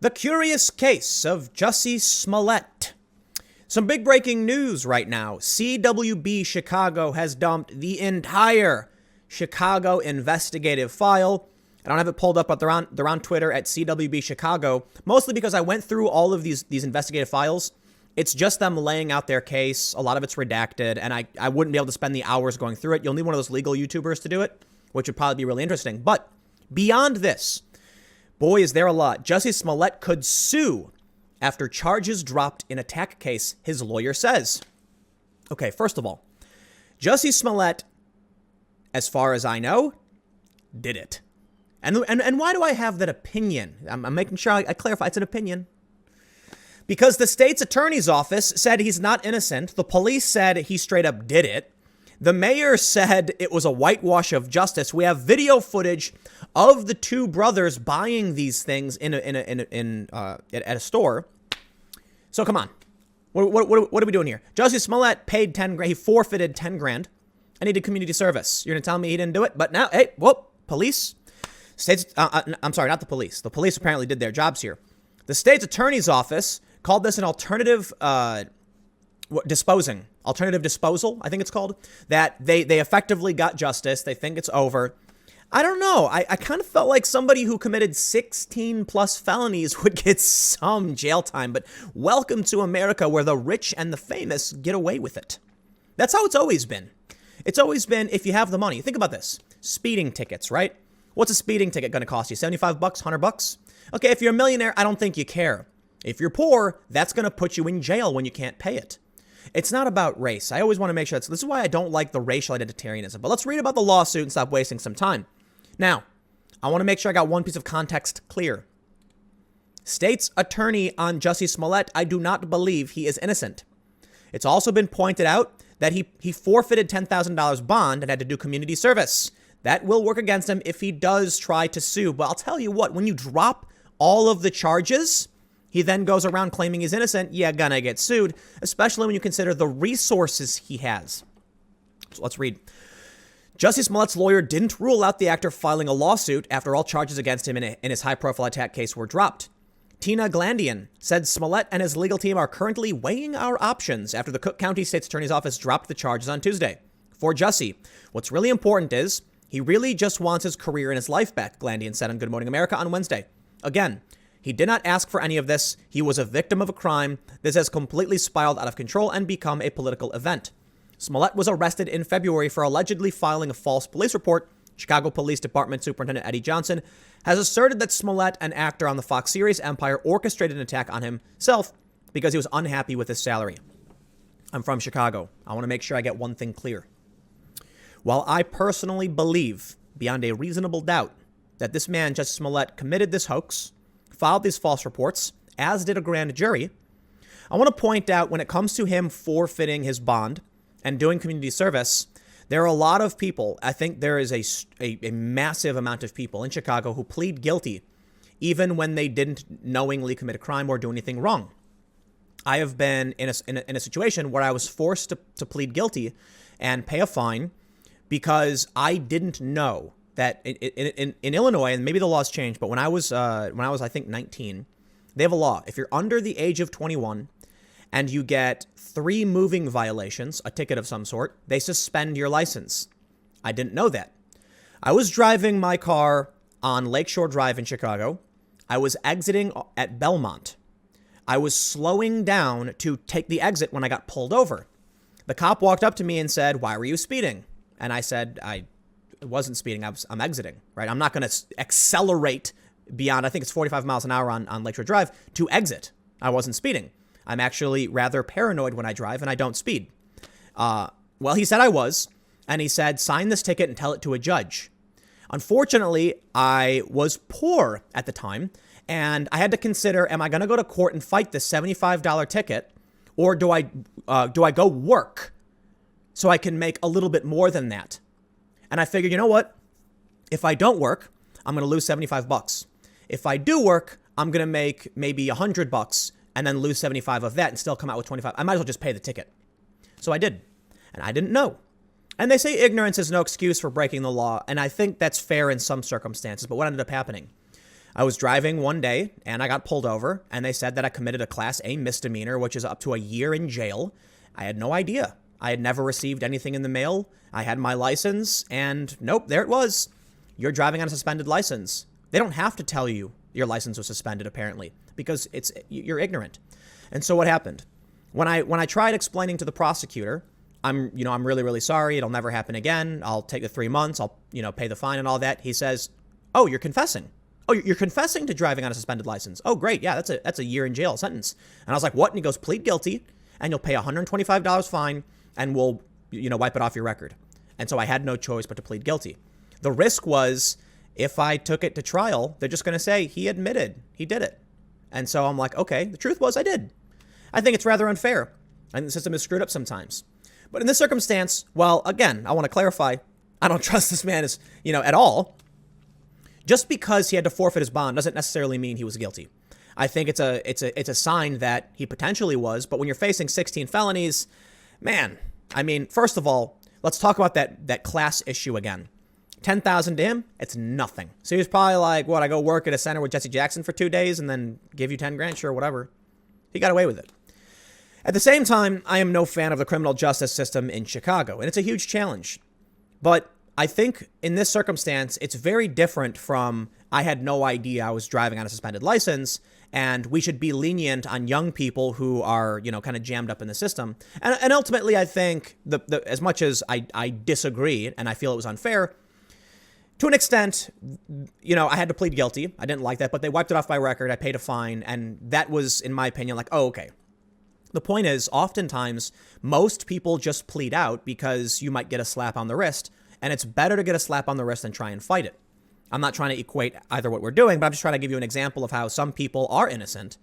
The curious case of Jussie Smollet. Some big breaking news right now. CWB Chicago has dumped the entire Chicago investigative file. I don't have it pulled up, but they're on Twitter at CWB Chicago, mostly because I went through all of these investigative files. It's just them laying out their case. A lot of it's redacted, and I wouldn't be able to spend the hours going through it. You'll need one of those legal YouTubers to do it, which would probably be really interesting. But beyond this, boy, is there a lot. Jussie Smollet could sue after charges dropped in attack case, his lawyer says. Okay, first of all, Jussie Smollet, as far as I know, did it. And why do I have that opinion? I'm making sure I clarify it's an opinion. Because the state's attorney's office said he's not innocent. The police said he straight up did it. The mayor said it was a whitewash of justice. We have video footage of the two brothers buying these things at a store. So come on, what are we doing here? Jussie Smollet paid 10 grand. He forfeited 10 grand, and he did community service. You're gonna tell me he didn't do it? But now, hey, whoop, police, states. I'm sorry, not the police. The police apparently did their jobs here. The state's attorney's office called this an alternative alternative disposal, I think it's called, that they effectively got justice. They think it's over. I don't know. I kind of felt like somebody who committed 16 plus felonies would get some jail time, but welcome to America where the rich and the famous get away with it. That's how it's always been. It's always been if you have the money. Think about this. Speeding tickets, right? What's a speeding ticket going to cost you? $75, $100? Okay, if you're a millionaire, I don't think you care. If you're poor, that's going to put you in jail when you can't pay it. It's not about race. I always want to make sure this is why I don't like the racial identitarianism. But let's read about the lawsuit and stop wasting some time. Now, I want to make sure I got one piece of context clear. State's attorney on Jussie Smollet, I do not believe he is innocent. It's also been pointed out that he forfeited $10,000 bond and had to do community service. That will work against him if he does try to sue. But I'll tell you what, when you drop all of the charges, he then goes around claiming he's innocent, you're gonna get sued, especially when you consider the resources he has. So let's read. Jussie Smollet's lawyer didn't rule out the actor filing a lawsuit after all charges against him in his high-profile attack case were dropped. Tina Glandian said Smollet and his legal team are currently weighing our options after the Cook County State's Attorney's Office dropped the charges on Tuesday. For Jussie, what's really important is he really just wants his career and his life back, Glandian said on Good Morning America on Wednesday. Again, he did not ask for any of this. He was a victim of a crime. This has completely spiraled out of control and become a political event. Smollet was arrested in February for allegedly filing a false police report. Chicago Police Department Superintendent Eddie Johnson has asserted that Smollet, an actor on the Fox series Empire, orchestrated an attack on himself because he was unhappy with his salary. I'm from Chicago. I want to make sure I get one thing clear. While I personally believe, beyond a reasonable doubt, that this man, Jussie Smollet, committed this hoax, filed these false reports, as did a grand jury, I want to point out when it comes to him forfeiting his bond and doing community service, there are a lot of people, I think there is a massive amount of people in Chicago who plead guilty even when they didn't knowingly commit a crime or do anything wrong. I have been in a situation where I was forced to plead guilty and pay a fine because I didn't know that in Illinois, and maybe the laws changed, but when I was I think 19, they have a law. If you're under the age of 21 and you get 3 moving violations, a ticket of some sort, they suspend your license. I didn't know that. I was driving my car on Lakeshore Drive in Chicago. I was exiting at Belmont. I was slowing down to take the exit when I got pulled over. The cop walked up to me and said, "Why were you speeding?" And I said, I wasn't speeding. I'm exiting, right? I'm not going to accelerate beyond, I think it's 45 miles an hour on Lakeshore Drive to exit. I wasn't speeding. I'm actually rather paranoid when I drive and I don't speed. Well, he said I was, and he said, sign this ticket and tell it to a judge. Unfortunately, I was poor at the time, and I had to consider, am I going to go to court and fight this $75 ticket, or do I go work so I can make a little bit more than that? And I figured, you know what? If I don't work, I'm going to lose $75. If I do work, I'm going to make maybe $100 and then lose 75 of that and still come out with 25. I might as well just pay the ticket. So I did. And I didn't know. And they say ignorance is no excuse for breaking the law. And I think that's fair in some circumstances. But what ended up happening? I was driving one day and I got pulled over and they said that I committed a Class A misdemeanor, which is up to a year in jail. I had no idea. I had never received anything in the mail. I had my license and nope, there it was. You're driving on a suspended license. They don't have to tell you your license was suspended, apparently, because you're ignorant. And so what happened? When I tried explaining to the prosecutor, I'm really, really sorry. It'll never happen again. I'll take the 3 months. I'll, pay the fine and all that. He says, oh, you're confessing. Oh, you're confessing to driving on a suspended license. Oh, great. Yeah, that's a year in jail sentence. And I was like, what? And he goes, plead guilty and you'll pay $125 fine and we'll, wipe it off your record. And so I had no choice but to plead guilty. The risk was if I took it to trial, they're just going to say he admitted he did it. And so I'm like, okay, the truth was I did. I think it's rather unfair. And the system is screwed up sometimes. But in this circumstance, well, again, I want to clarify, I don't trust this man at all. Just because he had to forfeit his bond doesn't necessarily mean he was guilty. I think it's a sign that he potentially was. But when you're facing 16 felonies, man, first of all, let's talk about that class issue again. 10,000 to him, it's nothing. So he was probably like, what, I go work at a center with Jussie Jackson for 2 days and then give you 10 grand, sure, whatever. He got away with it. At the same time, I am no fan of the criminal justice system in Chicago, and it's a huge challenge. But I think in this circumstance, it's very different from I had no idea I was driving on a suspended license, and we should be lenient on young people who are, kind of jammed up in the system. And ultimately, I think as much as I disagree and I feel it was unfair, to an extent, I had to plead guilty. I didn't like that, but they wiped it off my record. I paid a fine, and that was, in my opinion, like, oh, okay. The point is, oftentimes, most people just plead out because you might get a slap on the wrist, and it's better to get a slap on the wrist than try and fight it. I'm not trying to equate either what we're doing, but I'm just trying to give you an example of how some people are innocent.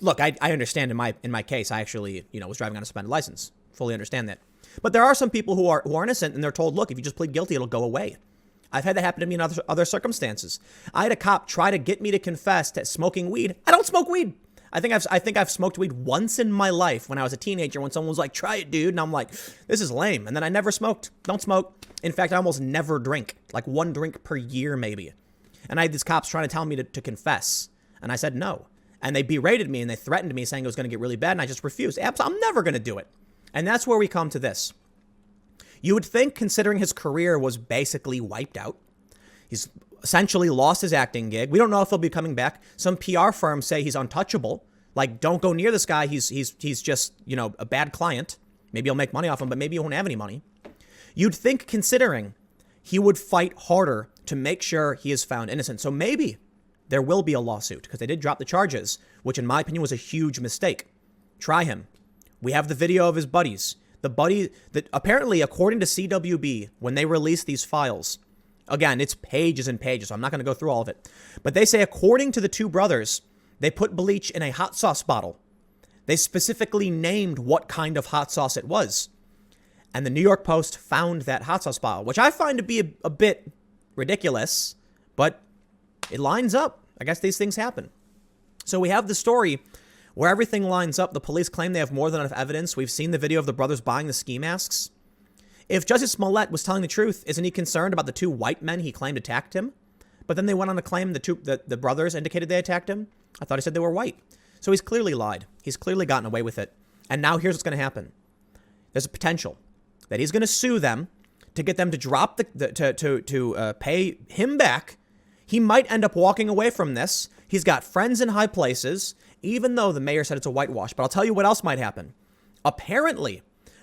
Look, I understand in my case, I actually, was driving on a suspended license. Fully understand that. But there are some people who are innocent, and they're told, look, if you just plead guilty, it'll go away. I've had that happen to me in other circumstances. I had a cop try to get me to confess to smoking weed. I don't smoke weed. I think I've smoked weed once in my life when I was a teenager when someone was like, try it, dude. And I'm like, this is lame. And then I never smoked. Don't smoke. In fact, I almost never drink, like 1 drink per year, maybe. And I had these cops trying to tell me to confess. And I said no. And they berated me and they threatened me saying it was going to get really bad. And I just refused. I'm never going to do it. And that's where we come to this. You would think, considering his career was basically wiped out, he's essentially lost his acting gig. We don't know if he'll be coming back. Some PR firms say he's untouchable. Like, don't go near this guy. He's just, a bad client. Maybe he'll make money off him, but maybe he won't have any money. You'd think, considering, he would fight harder to make sure he is found innocent. So maybe there will be a lawsuit because they did drop the charges, which in my opinion was a huge mistake. Try him. We have the video of his buddies. The buddy that apparently, according to CWB, when they release these files, again, it's pages and pages, so I'm not going to go through all of it. But they say, according to the two brothers, they put bleach in a hot sauce bottle. They specifically named what kind of hot sauce it was. And the New York Post found that hot sauce bottle, which I find to be a bit ridiculous, but it lines up. I guess these things happen. So we have the story where everything lines up. The police claim they have more than enough evidence. We've seen the video of the brothers buying the ski masks. If Jussie Smollet was telling the truth, isn't he concerned about the 2 white men he claimed attacked him? But then they went on to claim the brothers indicated they attacked him. I thought he said they were white. So he's clearly lied. He's clearly gotten away with it. And now here's what's going to happen. There's a potential that he's going to sue them to get them to drop to pay him back. He might end up walking away from this. He's got friends in high places, even though the mayor said it's a whitewash. But I'll tell you what else might happen. Apparently,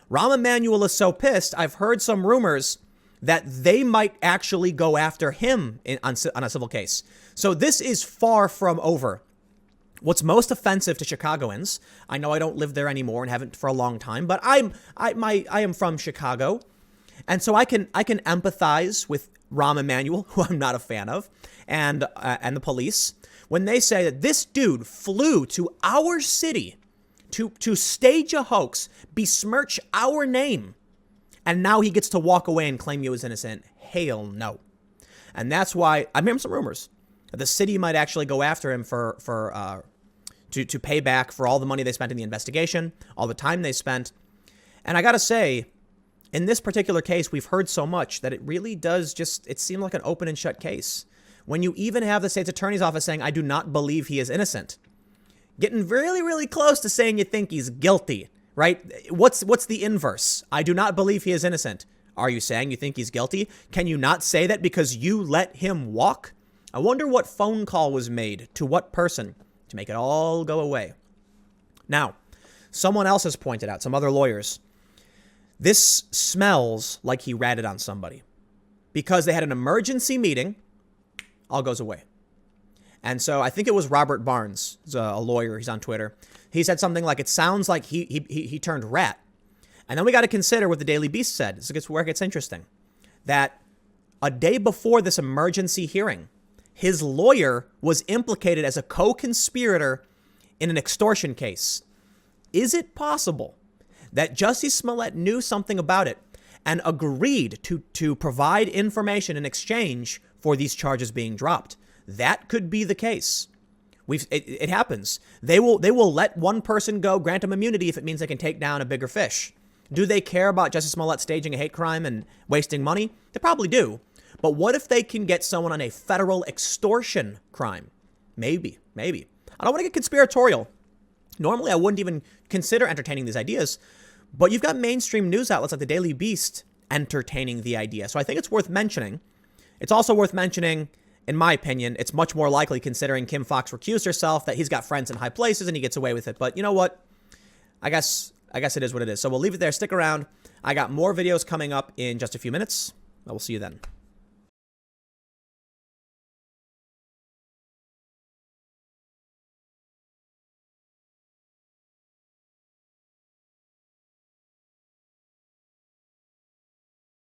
Rahm Emanuel is so pissed, I've heard some rumors that they might actually go after him on a civil case. So this is far from over. What's most offensive to Chicagoans, I know I don't live there anymore and haven't for a long time, but I am from Chicago. And so I can empathize with Rahm Emanuel, who I'm not a fan of, and the police, when they say that this dude flew to our city to stage a hoax, besmirch our name, and now he gets to walk away and claim he was innocent. Hell no. And that's why I'm hearing some rumors that the city might actually go after him to pay back for all the money they spent in the investigation, all the time they spent. And I got to say, in this particular case, we've heard so much that it really does it seem like an open and shut case. when you even have the state's attorney's office saying, I do not believe he is innocent. Getting really, really close to saying you think he's guilty, right? What's the inverse? I do not believe he is innocent. Are you saying you think he's guilty? Can you not say that because you let him walk? I wonder what phone call was made to what person to make it all go away. Now, someone else has pointed out, some other lawyers, this smells like he ratted on somebody because they had an emergency meeting, all goes away. And so I think it was Robert Barnes, a lawyer, he's on Twitter. He said something like, it sounds like he turned rat. And then we got to consider what the Daily Beast said. This is where it gets interesting. That a day before this emergency hearing, his lawyer was implicated as a co-conspirator in an extortion case. Is it possible that Jussie Smollet knew something about it and agreed to provide information in exchange for these charges being dropped? That could be the case. It happens. They will let one person go, grant them immunity if it means they can take down a bigger fish. Do they care about Jussie Smollett staging a hate crime and wasting money? They probably do. But what if they can get someone on a federal extortion crime? Maybe. I don't want to get conspiratorial. Normally, I wouldn't even consider entertaining these ideas. But you've got mainstream news outlets like the Daily Beast entertaining the idea. So I think it's worth mentioning. It's also worth mentioning, in my opinion, it's much more likely considering Kim Foxx recused herself that he's got friends in high places and he gets away with it. But you know what? I guess it is what it is. So we'll leave it there. Stick around. I got more videos coming up in just a few minutes. I will see you then.